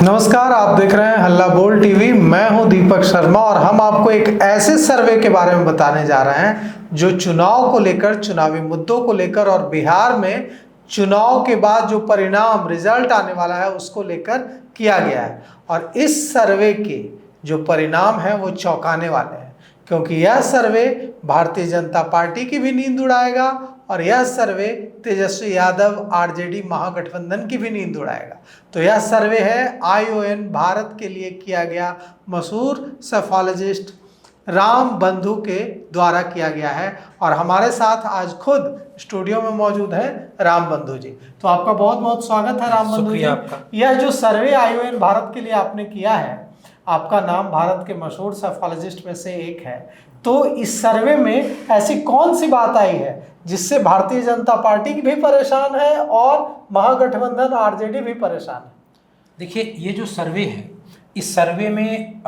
नमस्कार, आप देख रहे हैं हल्ला बोल टीवी। मैं हूं दीपक शर्मा और हम आपको एक ऐसे सर्वे के बारे में बताने जा रहे हैं जो चुनाव को लेकर, चुनावी मुद्दों को लेकर और बिहार में चुनाव के बाद जो परिणाम रिजल्ट आने वाला है उसको लेकर किया गया है। और इस सर्वे के जो परिणाम हैं वो चौंकाने वाले हैं, क्योंकि यह सर्वे भारतीय जनता पार्टी की भी नींद उड़ाएगा और यह सर्वे तेजस्वी यादव आरजेडी महागठबंधन की भी नींद उड़ाएगा। तो यह सर्वे है ION भारत के लिए किया गया मशहूर सेफोलॉजिस्ट राम बंधु के द्वारा किया गया है। और हमारे साथ आज खुद स्टूडियो में मौजूद है राम बंधु जी। तो आपका बहुत बहुत स्वागत है राम बंधु जी। आपका। यह जो सर्वे ION भारत के लिए आपने किया है, आपका नाम भारत के मशहूर सेफोलॉजिस्ट में से एक है, तो इस सर्वे में ऐसी कौन सी बात आई है जिससे भारतीय जनता पार्टी भी परेशान है और महागठबंधन आरजेडी भी परेशान है? देखिए, ये जो सर्वे है, इस सर्वे में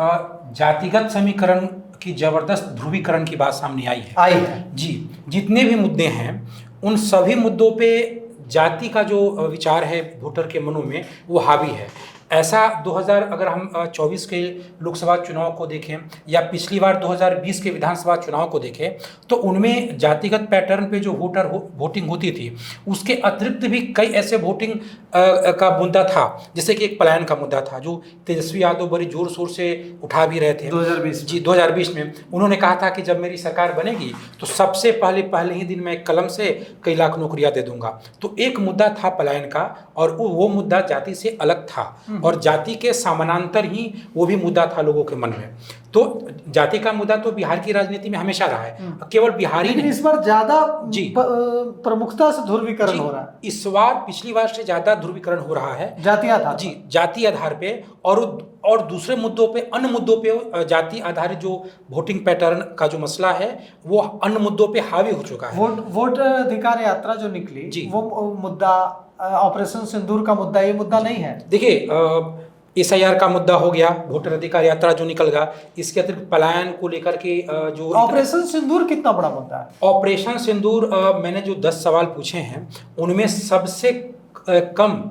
जातिगत समीकरण की जबरदस्त ध्रुवीकरण की बात सामने आई है जी। जितने भी मुद्दे हैं उन सभी मुद्दों पे जाति का जो विचार है वोटर के मनों में वो हावी है। ऐसा 2000 अगर हम 24 के लोकसभा चुनाव को देखें या पिछली बार 2020 के विधानसभा चुनाव को देखें तो उनमें जातिगत पैटर्न पे जो वोटिंग होती थी उसके अतिरिक्त भी कई ऐसे वोटिंग का मुद्दा था, जैसे कि एक पलायन का मुद्दा था जो तेजस्वी यादव बड़ी जोर शोर से उठा भी रहे थे 2020 में। उन्होंने कहा था कि जब मेरी सरकार बनेगी तो सबसे पहले ही दिन मैं कलम से कई लाख नौकरियां दे दूंगा। तो एक मुद्दा था पलायन का और वो मुद्दा जाति से अलग था और जाति के समानांतर ही वो भी मुद्दा था लोगों के मन में। तो जाति का मुद्दा तो बिहार की राजनीति में हमेशा रहा है, केवल बिहारी नहीं, इस बार ज्यादा जी प्रमुखता से ध्रुवीकरण हो रहा है। इस बार पिछली बार से ज्यादा ध्रुवीकरण हो रहा है जाति आधार जी, जाति आधार पे। और दूसरे मुद्दों पे, अन्य मुद्दों पे जाति आधारित जो वोटिंग पैटर्न का जो मसला है वो अन्य मुद्दों पे हावी हो चुका है। वोट अधिकार यात्रा जो निकली जी, वो मुद्दा ऑपरेशन सिंदूर का मुद्दा, ये मुद्दा नहीं है। देखिए, SIR का मुद्दा हो गया, वोटर अधिकार यात्रा जो निकल गया, इसके अतिरिक्त पलायन को लेकर के जो ऑपरेशन सिंदूर कितना बड़ा मुद्दा है? ऑपरेशन सिंदूर मैंने जो 10 सवाल पूछे हैं उनमें सबसे कम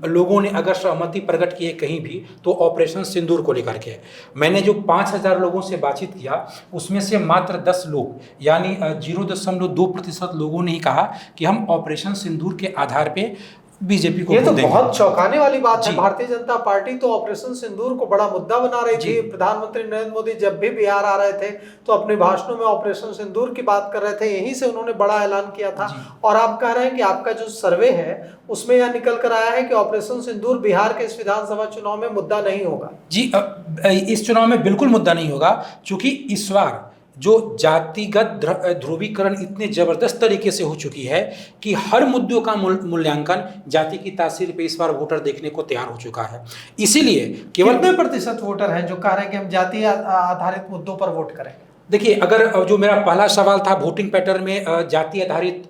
लोगों ने अगर सहमति प्रकट की है कहीं भी तो ऑपरेशन सिंदूर को लेकर के। मैंने जो 5000 लोगों से बातचीत किया उसमें से मात्र 10 लोग यानी 0.2% लोगों ने ही कहा कि हम ऑपरेशन सिंदूर के आधार पे बीजेपी को। ये तो बहुत चौंकाने वाली बात है। भारतीय जनता पार्टी तो ऑपरेशन सिंदूर को बड़ा मुद्दा बना रही थी। प्रधानमंत्री नरेंद्र मोदी जब भी बिहार आ रहे थे तो अपने भाषणों में ऑपरेशन सिंदूर की बात कर रहे थे, यहीं से उन्होंने बड़ा ऐलान किया था। और आप कह रहे हैं कि आपका जो सर्वे है उसमें यह निकल कर आया है कि ऑपरेशन सिंदूर बिहार के इस विधानसभा चुनाव में मुद्दा नहीं होगा। जी, इस चुनाव में बिल्कुल मुद्दा नहीं होगा, क्योंकि इस बार जो जातिगत ध्रुवीकरण इतने जबरदस्त तरीके से हो चुकी है कि हर मुद्दों का मूल्यांकन जाति की तासीर पे इस बार वोटर देखने को तैयार हो चुका है। इसीलिए केवल कितने प्रतिशत वोटर हैं जो कह रहे हैं कि हम जाति आधारित मुद्दों पर वोट करेंगे? देखिए, अगर जो मेरा पहला सवाल था वोटिंग पैटर्न में जाति आधारित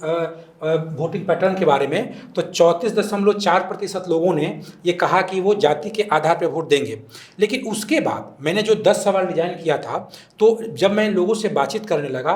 वोटिंग पैटर्न के बारे में, तो 34.4% लोगों ने ये कहा कि वो जाति के आधार पर वोट देंगे। लेकिन उसके बाद मैंने जो 10 सवाल डिजाइन किया था तो जब मैं लोगों से बातचीत करने लगा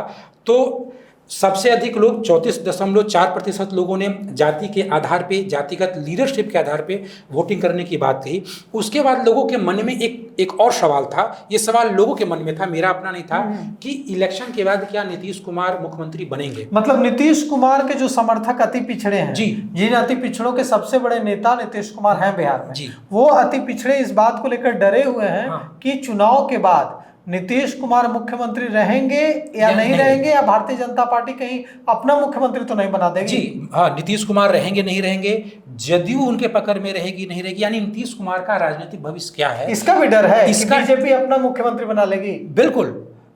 तो सबसे अधिक लोग 34.4% लोगों ने जाति के आधार पे, जातिगत लीडरशिप के आधार पे वोटिंग करने की बात कही। उसके बाद लोगों के मन में एक और सवाल था, ये सवाल लोगों के मन में था, मेरा अपना नहीं था, कि इलेक्शन के बाद क्या नीतीश कुमार मुख्यमंत्री बनेंगे? मतलब नीतीश कुमार के जो समर्थक अति पिछड़े हैं जी, जिन अति पिछड़ों के सबसे बड़े नेता नीतीश कुमार हैं बिहार में जी, वो अति पिछड़े इस बात को लेकर डरे हुए हैं कि चुनाव के बाद नीतीश कुमार मुख्यमंत्री रहेंगे या नहीं रहेंगे, या भारतीय जनता पार्टी कहीं अपना मुख्यमंत्री तो नहीं बना देगी। जी हाँ, नीतीश कुमार रहेंगे नहीं रहेंगे, जदयू उनके पकड़ में रहेगी नहीं रहेगी, यानी नीतीश कुमार का राजनीतिक भविष्य क्या है, इसका भी डर है। इसका बीजेपी अपना मुख्यमंत्री बना लेगी। बिल्कुल,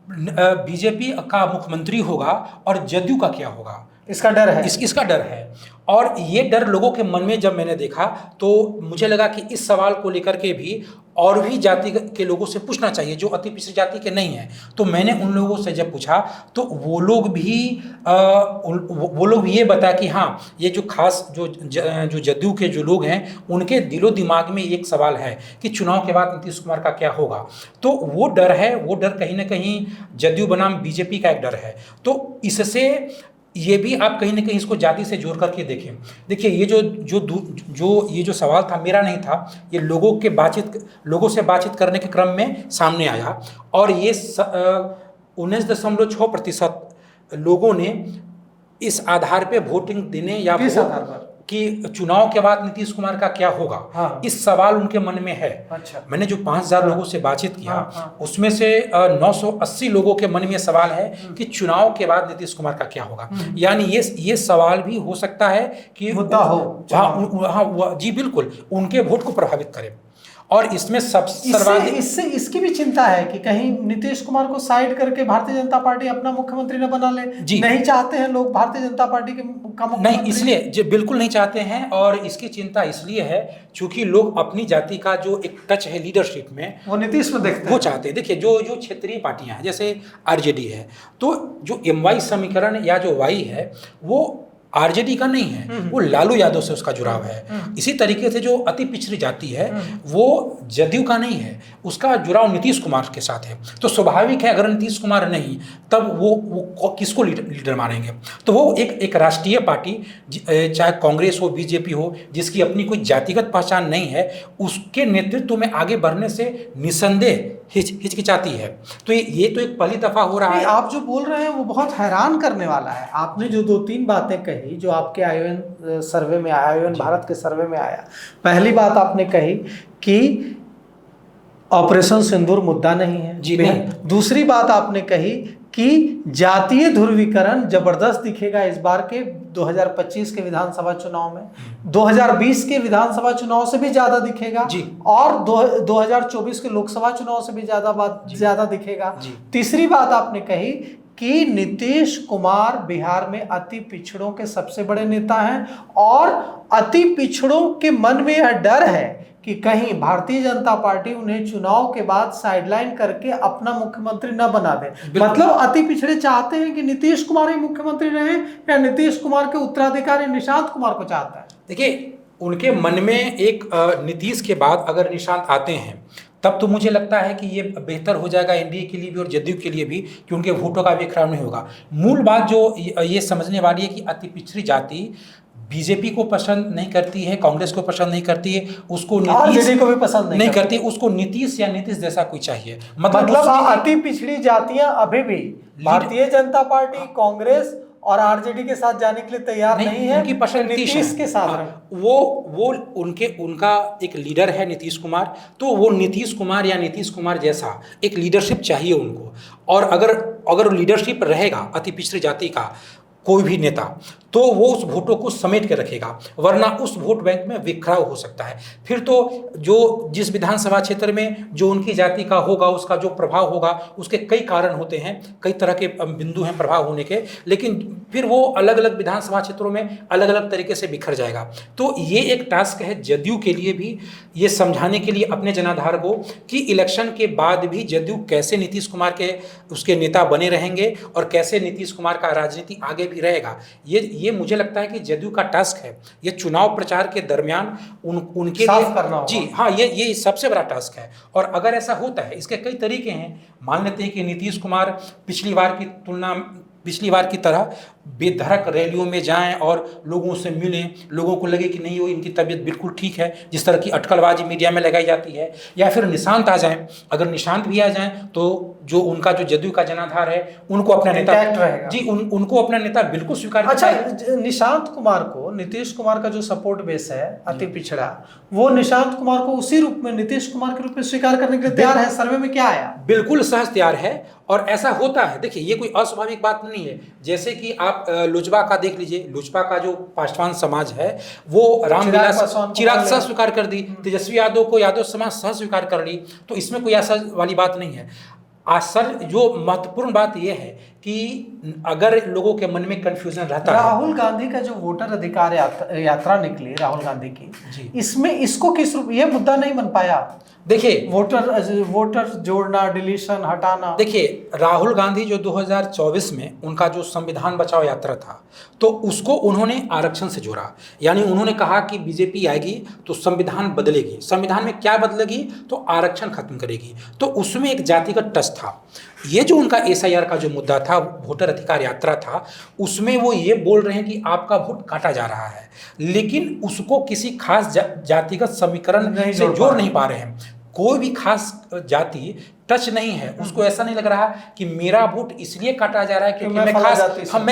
बीजेपी का मुख्यमंत्री होगा और जदयू का क्या होगा, इसका डर है। इसका डर है। और ये डर लोगों के मन में जब मैंने देखा तो मुझे लगा कि इस सवाल को लेकर के भी और भी जाति के लोगों से पूछना चाहिए जो अति पिछड़ी जाति के नहीं हैं। तो मैंने उन लोगों से जब पूछा तो वो लोग भी ये बताया कि हाँ, ये जो खास जो जदयू के जो लोग हैं उनके दिलो दिमाग में एक सवाल है कि चुनाव के बाद नीतीश कुमार का क्या होगा। तो वो डर है, वो डर कहीं ना कहीं जदयू बनाम बीजेपी का एक डर है। तो इससे ये भी आप कहीं ना कहीं इसको जाति से जोड़ करके देखें। देखिए ये जो सवाल था मेरा नहीं था, ये लोगों से बातचीत करने के क्रम में सामने आया और ये 19.6% लोगों ने इस आधार पे वोटिंग देने या किस आधार पर कि चुनाव के बाद नीतीश कुमार का क्या होगा, हाँ। इस सवाल उनके मन में है। अच्छा। मैंने जो 5000 लोगों से बातचीत किया, हाँ। उसमें से 980 लोगों के मन में सवाल है कि चुनाव के बाद नीतीश कुमार का क्या होगा। यानी ये सवाल भी हो सकता है कि मुद्दा हो। हाँ, जी बिल्कुल, उनके वोट को प्रभावित करे। और इसमें सबसे सर्वाधिक इसकी भी चिंता है कि कहीं नीतीश कुमार को साइड करके भारतीय जनता पार्टी अपना मुख्यमंत्री न बना ले। नहीं चाहते हैं लोग भारतीय जनता पार्टी का मुख्यमंत्री, नहीं, इसलिए जो बिल्कुल नहीं चाहते हैं। और इसकी चिंता इसलिए है क्योंकि लोग अपनी जाति का जो एक टच है लीडरशिप में, वो नीतीश में देखते हैं, वो चाहते हैं। देखिए जो क्षेत्रीय पार्टियां हैं जैसे आरजेडी है, तो जो MY समीकरण या जो वाई है वो आरजेडी का नहीं है, वो लालू यादव से उसका जुड़ाव है। इसी तरीके से जो अति पिछड़ी जाति है वो जदयू का नहीं है, उसका जुड़ाव नीतीश कुमार के साथ है। तो स्वाभाविक है अगर नीतीश कुमार नहीं तब वो किसको लीडर मानेंगे। तो वो एक राष्ट्रीय पार्टी, चाहे कांग्रेस हो बीजेपी हो, जिसकी अपनी कोई जातिगत पहचान नहीं है, उसके नेतृत्व में आगे बढ़ने से निसंदेह हिचकिचाती है। तो ये तो एक पहली दफा हो रहा है। आप जो बोल रहे हैं वो बहुत हैरान करने वाला है। आपने जो 2-3 बातें कही जो आपके आईओएन सर्वे में आया, आईओएन भारत के सर्वे में आया। पहली बात आपने कही कि ऑपरेशन सिंदूर मुद्दा नहीं है जी, नहीं। दूसरी बात आपने कही कि जातीय ध्रुवीकरण जबरदस्त दिखेगा इस बार के 2025 के विधानसभा चुनाव में, 2020 के विधानसभा चुनाव से भी ज्यादा दिखेगा जी। और 2024 के लोकसभा चुनाव से भी ज्यादा दिखेगा। तीसरी बात आपने कही कि नीतीश कुमार बिहार में अति पिछड़ों के सबसे बड़े नेता हैं और अति पिछड़ों के मन में यह डर है कि कहीं भारतीय जनता पार्टी उन्हें चुनाव के बाद साइडलाइन करके अपना मुख्यमंत्री न बना दे। मतलब अति पिछड़े चाहते हैं कि नीतीश कुमार ही मुख्यमंत्री रहे या नीतीश कुमार के उत्तराधिकारी निशांत कुमार को चाहता है। देखिए उनके मन में एक नीतीश के बाद अगर निशांत आते हैं तब तो मुझे लगता है कि ये बेहतर हो जाएगा एनडीए के लिए भी और जदयू के लिए भी, क्योंकि वोटों का भी खराब नहीं होगा। मूल बात जो ये समझने वाली है कि अति पिछड़ी जाति बीजेपी को पसंद नहीं करती है, कांग्रेस को पसंद नहीं करती है, उसको नीतीश को भी पसंद नहीं करती, उसको नीतीश या नीतीश जैसा कोई चाहिए। मतलब अति पिछड़ी जातियां अभी भी भारतीय जनता पार्टी, कांग्रेस और आरजेडी के साथ जाने के लिए तैयार नहीं है। उनकी पसंद नीतीश के साथ वो उनका एक लीडर है नीतीश कुमार, तो वो नीतीश कुमार या नीतीश कुमार जैसा एक लीडरशिप चाहिए उनको। और अगर लीडरशिप रहेगा अति पिछड़ी जाति का कोई भी नेता, तो वो उस वोटों को समेट के रखेगा, वरना उस वोट बैंक में विखराव हो सकता है। फिर तो जिस विधानसभा क्षेत्र में जो उनकी जाति का होगा उसका जो प्रभाव होगा, उसके कई कारण होते हैं, कई तरह के बिंदु हैं प्रभाव होने के, लेकिन फिर वो अलग अलग विधानसभा क्षेत्रों में अलग अलग तरीके से बिखर जाएगा। तो ये एक टास्क है जदयू के लिए भी, ये समझाने के लिए अपने जनाधार को कि इलेक्शन के बाद भी जदयू कैसे नीतीश कुमार के उसके नेता बने रहेंगे और कैसे नीतीश कुमार का राजनीति आगे भी रहेगा। ये मुझे लगता है कि जदयू का टास्क है। ये चुनाव प्रचार के दरमियान उनके लिए करना जी हाँ, ये सबसे बड़ा टास्क है। और अगर ऐसा होता है, इसके कई तरीके हैं। मान लेते हैं कि नीतीश कुमार पिछली बार की तरह बेधड़क रैलियों में जाएं और लोगों से मिलें, लोगों को लगे कि नहीं वो इनकी तबीयत बिल्कुल ठीक है, जिस तरह की अटकलबाजी मीडिया में लगाई जाती है। या फिर निशांत आ जाएं, अगर निशांत भी आ जाएं तो जो उनका जो जदयू का जनाधार है उनको अपना नेता रहेगा जी, उनको अपना नेता बिल्कुल स्वीकार। अच्छा, निशांत कुमार को नीतीश कुमार का जो सपोर्ट बेस है अति पिछड़ा, वो निशांत कुमार को उसी रूप में नीतीश कुमार के रूप में स्वीकार करने के लिए तैयार है। सर्वे में क्या आया? बिल्कुल सहज तैयार है और ऐसा होता है। देखिए ये कोई अस्वाभाविक बात नहीं है। जैसे कि आप लोजपा का देख लीजिए, लोजपा का जो पासवान समाज है वो रामविलास चिराग सह स्वीकार कर दी, तेजस्वी यादव को यादव समाज सह स्वीकार कर ली। तो इसमें कोई ऐसा वाली बात नहीं है। असल जो महत्वपूर्ण बात यह है कि अगर लोगों के मन में कंफ्यूजन रहता है, राहुल गांधी का जो वोटर अधिकार यात्रा निकली राहुल गांधी की जी, इसमें इसको किस रूप, ये मुद्दा नहीं बन पाया। देखिए वोटर जोड़ना, डिलीशन, हटाना। देखिए राहुल गांधी जो 2024 में उनका जो संविधान बचाओ यात्रा था, तो उसको उन्होंने आरक्षण से जोड़ा। यानी उन्होंने कहा कि बीजेपी आएगी तो संविधान बदलेगी। संविधान में क्या बदलेगी? तो आरक्षण खत्म करेगी। तो उसमें एक जातिगत टच था। ये जो उनका SIR का जो मुद्दा था जहाँ वोटर अधिकार यात्रा था उसमें वो ये बोल रहे हैं कि आपका वोट काटा जा रहा है, लेकिन उसको किसी खास जातिगत समीकरण से जोड़ नहीं पा रहे हैं। कोई भी खास जाति टच नहीं है, उसको ऐसा नहीं लग रहा कि मेरा वोट इसलिए काटा जा रहा है क्योंकि मैं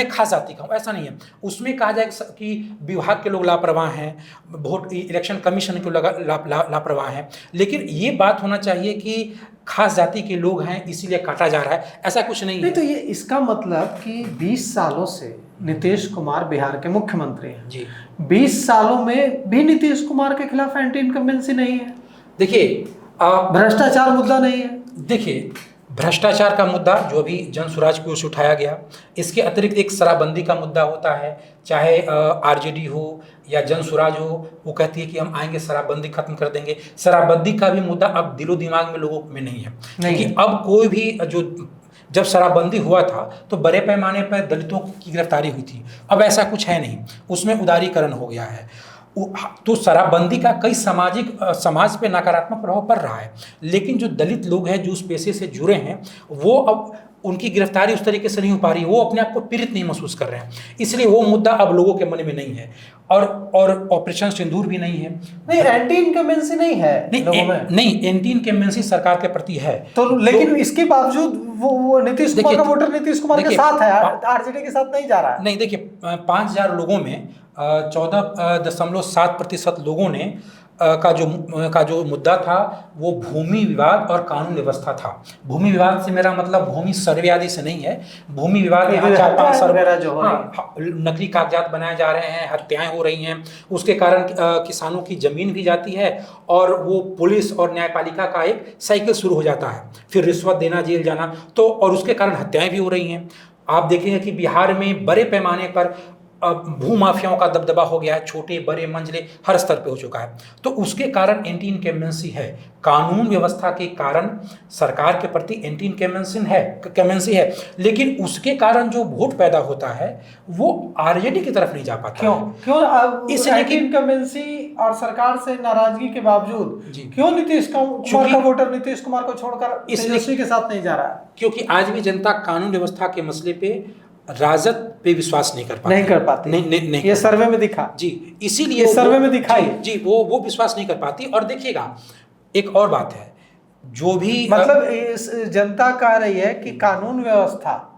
खास जाति का हूँ, ऐसा नहीं है। उसमें कहा जाए कि विभाग के लोग लापरवाह हैं, वोट इलेक्शन कमीशन के लोग लापरवाह हैं, लेकिन ये बात होना चाहिए कि खास जाति के लोग हैं इसीलिए काटा जा रहा है, ऐसा कुछ नहीं है। तो ये इसका मतलब कि 20 सालों से नीतीश कुमार बिहार के मुख्यमंत्री हैं जी, 20 सालों में भी नीतीश कुमार के खिलाफ एंटी इनकम्बेंसी नहीं है। देखिए भ्रष्टाचार मुद्दा नहीं है। देखिए भ्रष्टाचार का मुद्दा जो अभी जन स्वराज की ओर से उठाया गया, इसके अतिरिक्त एक शराबबंदी का मुद्दा होता है, चाहे आरजेडी हो या जन स्वराज हो, वो कहती है कि हम आएंगे शराबबंदी खत्म कर देंगे। शराबबंदी का भी मुद्दा अब दिलो दिमाग में लोगों में नहीं है, क्योंकि अब कोई भी जब शराबबंदी हुआ था तो बड़े पैमाने पर दलितों की गिरफ्तारी हुई थी, अब ऐसा कुछ है नहीं, उसमें उदारीकरण हो गया है। तो शराबबंदी का कई समाज पे नकारात्मक प्रभाव पड़ रहा है, लेकिन जो दलित लोग हैं जो उस पेशे से जुड़े हैं वो अब उनकी गिरफ्तारी उस तरीके से नहीं हो पा रही, वो अपने आप को पीड़ित नहीं महसूस कर रहे हैं, इसलिए वो मुद्दा अब लोगों के मन में नहीं है। और ऑपरेशन सिंदूर भी नहीं है। नहीं, एंटी इनकम्बेंसी नहीं है लोगों में। नहीं, एंटी इनकम्बेंसी सरकार के प्रति है तो, लेकिन इसके बावजूद वो नीतीश कुमार का वोटर नीतीश कुमार के साथ है, आरजेडी के साथ नहीं जा रहा है। नहीं, देखिए 5000 लोगों में 14.7% लोगों ने का जो मुद्दा था वो भूमि विवाद और कानून व्यवस्था था। भूमि विवाद से मेरा मतलब भूमि सर्वे आदि से नहीं है। भूमि विवाद में 4-5 सर्वे जो नकली कागजात बनाए जा रहे हैं, हत्याएं हो रही हैं, उसके कारण किसानों की जमीन भी जाती है और वो पुलिस और न्यायपालिका का एक साइकिल शुरू हो जाता है, फिर रिश्वत देना, जेल जाना, तो और उसके कारण हत्याएं भी हो रही हैं। आप देखेंगे कि बिहार में बड़े पैमाने पर भू माफियाओं का दबदबा हो गया है, छोटे बड़े मंझले हर स्तर पे हो चुका है। तो उसके कारण एंटी इनकम्बेंसी है, कानून व्यवस्था के कारण सरकार के प्रति एंटी इनकम्बेंसी है, लेकिन उसके कारण जो वोट पैदा होता है वो आरजेडी की तरफ नहीं जा पाता। क्यों इसलिए एंटी इनकम्बेंसी और सरकार से नाराजगी के बावजूद क्यों नीतीश कुमार का वोटर नीतीश कुमार को छोड़कर तेजस्वी के साथ नहीं जा रहा है? क्योंकि आज भी जनता कानून व्यवस्था के मसले पे राजद पे विश्वास नहीं कर पाती। नहीं, ये सर्वे में दिखा जी, इसीलिए सर्वे में दिखाई जी वो विश्वास नहीं कर पाती। और देखिएगा एक और बात है, जो भी मतलब इस जनता कह रही है कि कानून व्यवस्था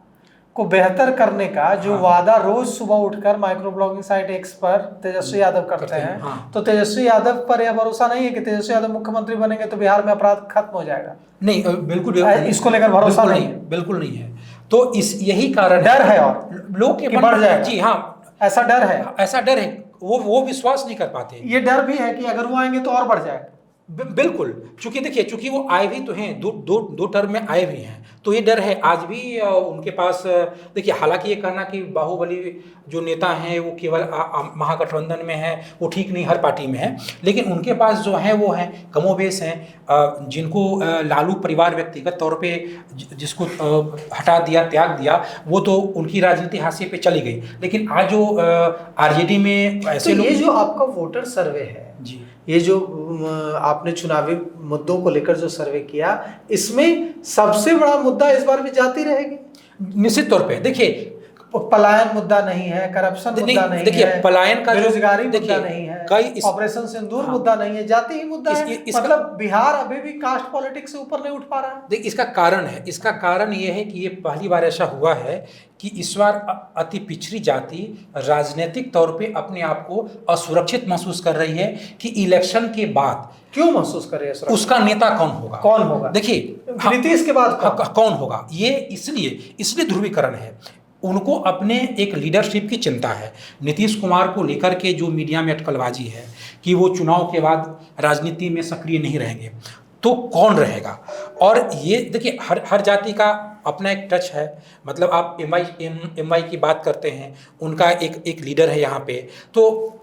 को बेहतर करने का जो वादा रोज सुबह उठकर माइक्रो ब्लॉगिंग साइट एक्स पर तेजस्वी यादव करते हैं, तो तेजस्वी यादव पर यह भरोसा नहीं है कि तेजस्वी यादव मुख्यमंत्री बनेंगे तो बिहार में अपराध खत्म हो जाएगा। नहीं, बिल्कुल इसको लेकर भरोसा नहीं, बिल्कुल नहीं है। तो यही कारण डर है और लोग के बढ़ जाएगा। जी हाँ, ऐसा डर है, वो विश्वास नहीं कर पाते। ये डर भी है कि अगर वो आएंगे तो और बढ़ जाएगा। बिल्कुल, चूंकि वो आए भी तो हैं, दो टर्म में आए भी हैं, तो ये डर है आज भी उनके पास। देखिए, हालांकि ये कहना कि बाहुबली जो नेता हैं वो केवल महागठबंधन में है, वो ठीक नहीं, हर पार्टी में है, लेकिन उनके पास जो है वो हैं, कमोबेश हैं, जिनको लालू परिवार व्यक्तिगत तौर पे जिसको हटा दिया, त्याग दिया, वो तो उनकी राजनीति हाशिए पे चली गई। लेकिन आज जो आरजेडी में ऐसे लोग, ये जो आपका वोटर सर्वे है जी, ये जो आपने चुनावी मुद्दों को लेकर जो सर्वे किया, इसमें सबसे बड़ा मुद्दा इस बार भी जाती रहेगी निश्चित तौर पे। देखिए, पलायन मुद्दा नहीं है, करप्शन मुद्दा नहीं है, देखिए पलायन का बेरोजगारी मुद्दा नहीं है, ऑपरेशन सिंदूर मुद्दा नहीं है, जाति ही मुद्दा है। मतलब बिहार अभी भी कास्ट पॉलिटिक्स से ऊपर नहीं उठ पा रहा है। देखिए, इसका कारण ये है कि ये पहली बार ऐसा हुआ है कि इस बार अति पिछड़ी जाति राजनीतिक तौर पे अपने आप को असुरक्षित महसूस कर रही है कि इलेक्शन के बाद क्यों महसूस कर रही है, उसका नेता कौन होगा। देखिए, नीतीश के बाद कौन होगा, ये इसलिए ध्रुवीकरण है। उनको अपने एक लीडरशिप की चिंता है। नीतीश कुमार को लेकर के जो मीडिया में अटकलबाजी है कि वो चुनाव के बाद राजनीति में सक्रिय नहीं रहेंगे, तो कौन रहेगा। और ये देखिए, हर जाति का अपना एक टच है। मतलब आप एमवाई की बात करते हैं, उनका एक लीडर है यहाँ पे, तो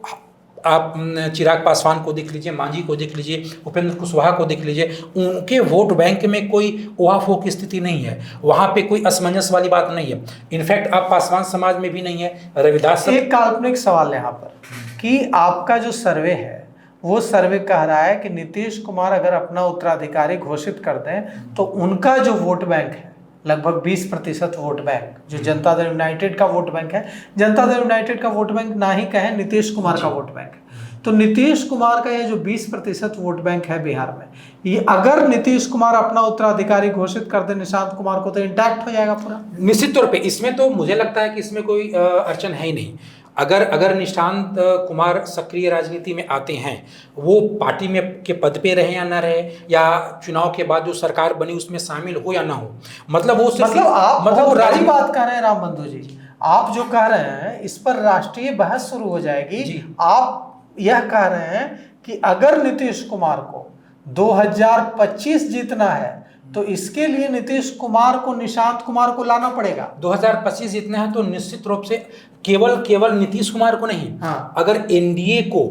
आप चिराग पासवान को देख लीजिए, मांझी को देख लीजिए, उपेंद्र कुशवाहा को देख लीजिए, उनके वोट बैंक में कोई ओहाफो की स्थिति नहीं है, वहाँ पे कोई असमंजस वाली बात नहीं है। इनफैक्ट आप पासवान समाज में भी नहीं है। रविदास, एक काल्पनिक सवाल है यहाँ पर कि आपका जो सर्वे है वो सर्वे कह रहा है कि नीतीश कुमार अगर अपना उत्तराधिकारी घोषित कर दें तो उनका जो वोट बैंक है लगभग 20% वोट बैंक, जो जनता दल यूनाइटेड का वोट बैंक है। जनता दल यूनाइटेड का वोट बैंक ना ही कहें, नीतीश कुमार का वोट बैंक है। तो नीतीश कुमार का ये जो 20% वोट बैंक है बिहार में, ये अगर नीतीश कुमार अपना उत्तराधिकारी घोषित कर दे निशांत कुमार को, तो इंटैक्ट हो जाएगा पूरा। निश्चित तौर पे इसमें तो मुझे लगता है कि इसमें कोई अड़चन है ही नहीं। अगर निशांत कुमार सक्रिय राजनीति में आते हैं, वो पार्टी में के पद पे रहे या ना रहे, या चुनाव के बाद जो सरकार बनी उसमें शामिल हो या ना हो, मतलब वो आप बड़ी बात कह रहे हैं राम बंधु जी। आप जो कह रहे हैं इस पर राष्ट्रीय बहस शुरू हो जाएगी। आप यह कह रहे हैं कि अगर नीतीश कुमार को 2025 जीतना है तो इसके लिए नीतीश कुमार को निशांत कुमार को लाना पड़ेगा। 2025 जीतना है तो निश्चित रूप से केवल नीतीश कुमार को नहीं, अगर एनडीए को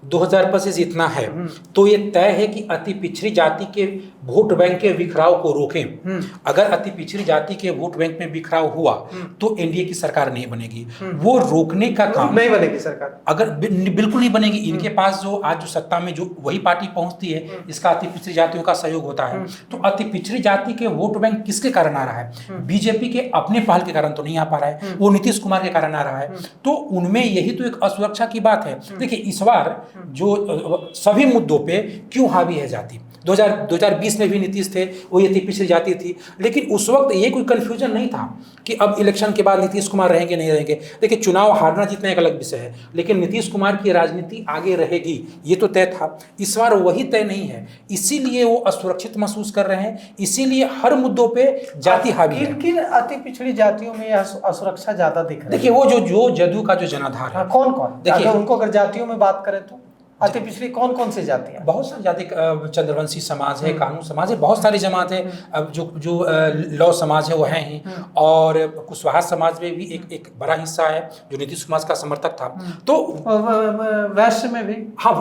2025 जीतना है तो ये तय है कि अति पिछड़ी जाति के वोट बैंक के बिखराव को रोकें। अगर अति पिछड़ी जाति के वोट बैंक में बिखराव हुआ तो एनडीए की सरकार नहीं बनेगी। वो रोकने का काम नहीं बनेगी सरकार, अगर बिल्कुल नहीं बनेगी। इनके पास जो आज जो सत्ता में जो वही पार्टी पहुंचती है, इसका अति पिछड़ी जातियों का सहयोग होता है। तो अति पिछड़ी जाति के वोट बैंक किसके कारण आ रहा है? बीजेपी के अपने पहल के कारण तो नहीं आ पा रहा है, वो नीतीश कुमार के कारण आ रहा है। तो उनमें यही तो एक असुरक्षा की बात है। देखिए इस बार जो सभी मुद्दों पे क्यों हावी है जाति, 2020 में भी नीतीश थे, वो ये पिछड़ी जाति थी, लेकिन उस वक्त ये कोई कंफ्यूजन नहीं था कि अब इलेक्शन के बाद नीतीश कुमार रहेंगे नहीं रहेंगे। देखिए चुनाव हारना जीतना एक अलग विषय है, लेकिन नीतीश कुमार की राजनीति आगे रहेगी ये तो तय था। इस बार वही तय नहीं है, इसीलिए वो असुरक्षित महसूस कर रहे हैं, इसीलिए हर मुद्दों पे जाति हावी है। किन अति पिछड़ी जातियों में असुरक्षा ज्यादा दिख रही है? देखिए वो जो जदयू का जो जनाधार है, कौन कौन, देखिए उनको अगर जातियों में बात करें तो अति पिछड़ी कौन कौन सी जाति है? बहुत सारी जाति, चंद्रवंशी समाज है, कानून समाज है, बहुत सारी जमात है। अब जो लौ समाज है वो है ही, और कुशवाहा समाज में भी एक बड़ा हिस्सा है जो नीतीश कुमार का समर्थक था। तो वैश्य में भी, हाँ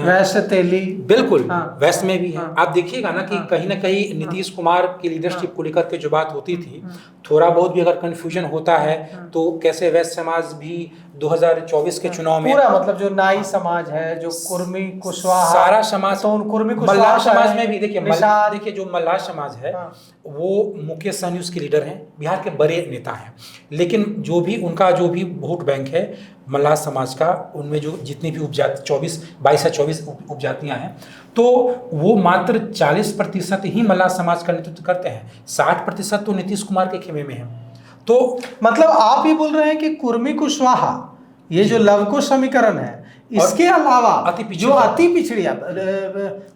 वैश्य तेली, बिल्कुल वैश्य में भी है। आप देखिएगा ना कि कहीं ना कहीं नीतीश कुमार की लीडरशिप को लेकर के जो बात होती थी, थोड़ा बहुत भी अगर कंफ्यूजन होता है तो कैसे वैश्य समाज भी 2024 के चुनाव में पूरा, मतलब जो नाई समाज है, जो कुर्मी कुशवाहा, सारा समाज, तो कुर्मी मल्लाह समाज में भी देखिए जो मल्लाह समाज है वो मुकेश सहनी उसके लीडर हैं, बिहार के बड़े नेता हैं। लेकिन उनका जो भी वोट बैंक है मल्लाह समाज का, उनमें जो जितनी भी उपजाति 22 या 24 उपजातियां हैं, तो वो मात्र 40% ही मल्लाह समाज का नेतृत्व करते हैं, 60% तो नीतीश कुमार के खेमे में है। तो मतलब आप ये बोल रहे हैं कि कुर्मी कुशवाहा, ये जो लवकुश समीकरण है, इसके अलावा जो अति पिछड़ी,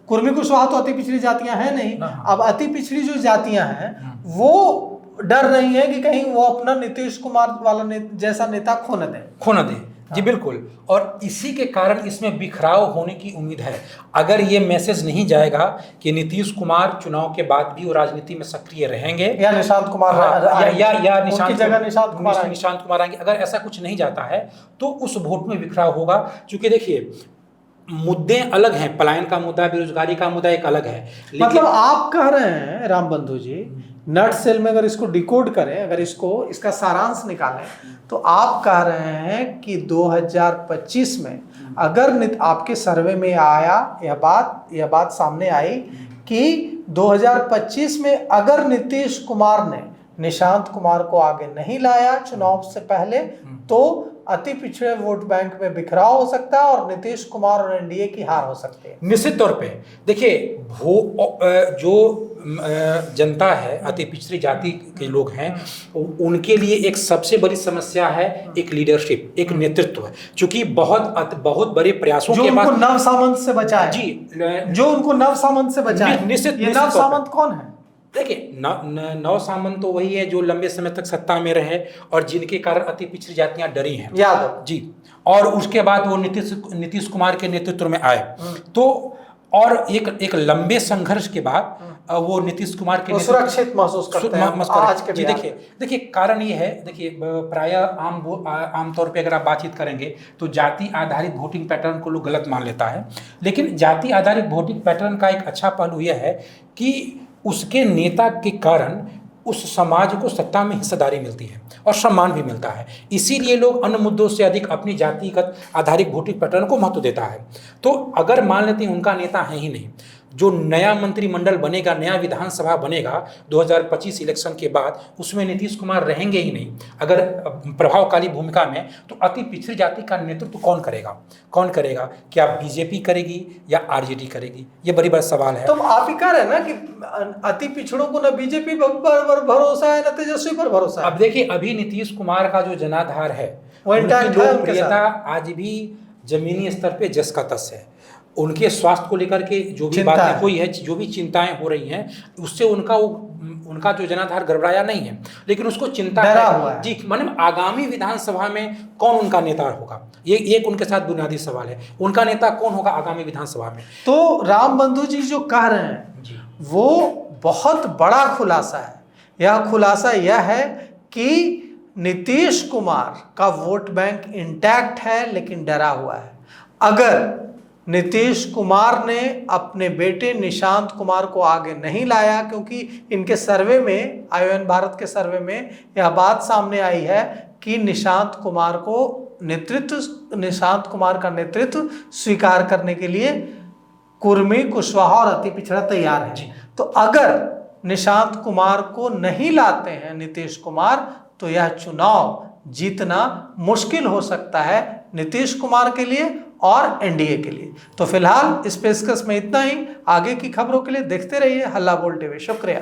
कुर्मी कुशवाहा तो अति पिछड़ी जातियां हैं नहीं, अब अति पिछड़ी जो जातियां हैं वो डर रही है कि कहीं वो अपना नीतीश कुमार वाला जैसा नेता खो न दे। जी बिल्कुल, और इसी के कारण इसमें बिखराव होने की उम्मीद है। अगर ये मैसेज नहीं जाएगा कि नीतीश कुमार चुनाव के बाद भी वो राजनीति में सक्रिय रहेंगे, या निशांत कुमार या निशांत कुमार आएंगे, अगर ऐसा कुछ नहीं जाता है तो उस वोट में बिखराव होगा। क्योंकि देखिए मुद्दे अलग हैं, पलायन का मुद्दा, बेरोजगारी का मुद्दा एक अलग है। मतलब आप कह रहे हैं राम बंधु जी, नट सेल में अगर इसको डिकोड करें, अगर इसका सारांश निकालें, तो आप कह रहे हैं कि 2025 में अगर आपके सर्वे में आया यह बात सामने आई कि 2025 में अगर नीतीश कुमार ने निशांत कुमार को आगे नहीं लाया चुनाव से पहले, तो अति पिछड़े वोट बैंक में बिखराव हो सकता है और नीतीश कुमार और एनडीए की हार हो सकती है। निश्चित तौर पे देखिए जो जनता है, अति पिछड़ी जाति के लोग हैं, उनके लिए एक सबसे बड़ी समस्या है एक लीडरशिप, एक नेतृत्व है। क्योंकि बहुत बड़े प्रयासों के बाद नव सामंत से बचा है, जो उनको नव सामंत से बचा है। निश्चित नव सामंत कौन है? देखिए नौ सामंत तो वही है जो लंबे समय तक सत्ता में रहे और जिनके कारण अति पिछड़ी जातियां डरी हैं, यादव जी। और उसके बाद वो नीतीश कुमार के नेतृत्व में आए, तो और एक लंबे संघर्ष के बाद वो नीतीश कुमार के सुरक्षित महसूस करते हैं आज के। जी देखिए कारण ये है, देखिए प्राय आमतौर पे अगर आप बातचीत करेंगे तो जाति आधारित वोटिंग पैटर्न को लोग गलत मान लेता है, लेकिन जाति आधारित वोटिंग पैटर्न का एक अच्छा पहलू यह है कि उसके नेता के कारण उस समाज को सत्ता में हिस्सेदारी मिलती है और सम्मान भी मिलता है। इसीलिए लोग अन्य मुद्दों से अधिक अपनी जातिगत आधारित वोटिंग पैटर्न को महत्व देता है। तो अगर मान लेते हैं उनका नेता है ही नहीं, जो नया मंत्रिमंडल बनेगा, नया विधानसभा बनेगा 2025 इलेक्शन के बाद, उसमें नीतीश कुमार रहेंगे ही नहीं। अगर प्रभावशाली भूमिका में, तो अति पिछड़ी जाति का नेतृत्व कौन करेगा? कौन करेगा? क्या बीजेपी करेगी या आरजेडी करेगी? ये बड़ी बड़ा सवाल है। तो आप ही कह रहे हैं ना कि अति पिछड़ों को न बीजेपी पर भरोसा है न तेजस्वी पर भरोसा है। अब देखिए, अभी नीतीश कुमार का जो जनाधार है, वो इंटैक्ट है, लोकप्रियता आज भी जमीनी स्तर पे जस का तस है। उनके स्वास्थ्य को लेकर के जो भी बातें हुई है, जो भी चिंताएं हो रही हैं, उससे उनका जो जनाधार गड़बड़ाया नहीं है, लेकिन उसको चिंता है जी, मतलब आगामी विधानसभा में कौन उनका नेता होगा। ये एक उनके साथ बुनियादी सवाल है, उनका नेता कौन होगा आगामी विधानसभा में। तो राम बंधु जी जो कह रहे हैं जी, वो बहुत बड़ा खुलासा है। यह खुलासा यह है कि नीतीश कुमार का वोट बैंक इंटैक्ट है लेकिन डरा हुआ है। अगर नीतीश कुमार ने अपने बेटे निशांत कुमार को आगे नहीं लाया, क्योंकि इनके सर्वे में, आयोजन भारत के सर्वे में यह बात सामने आई है कि निशांत कुमार का नेतृत्व स्वीकार करने के लिए कुर्मी, कुशवाहा और अति पिछड़ा तैयार है। तो अगर निशांत कुमार को नहीं लाते हैं नीतीश कुमार, तो यह चुनाव जीतना मुश्किल हो सकता है नीतीश कुमार के लिए और एनडीए के लिए। तो फिलहाल इस पेशकश में इतना ही। आगे की खबरों के लिए देखते रहिए हल्ला बोल टीवी। शुक्रिया।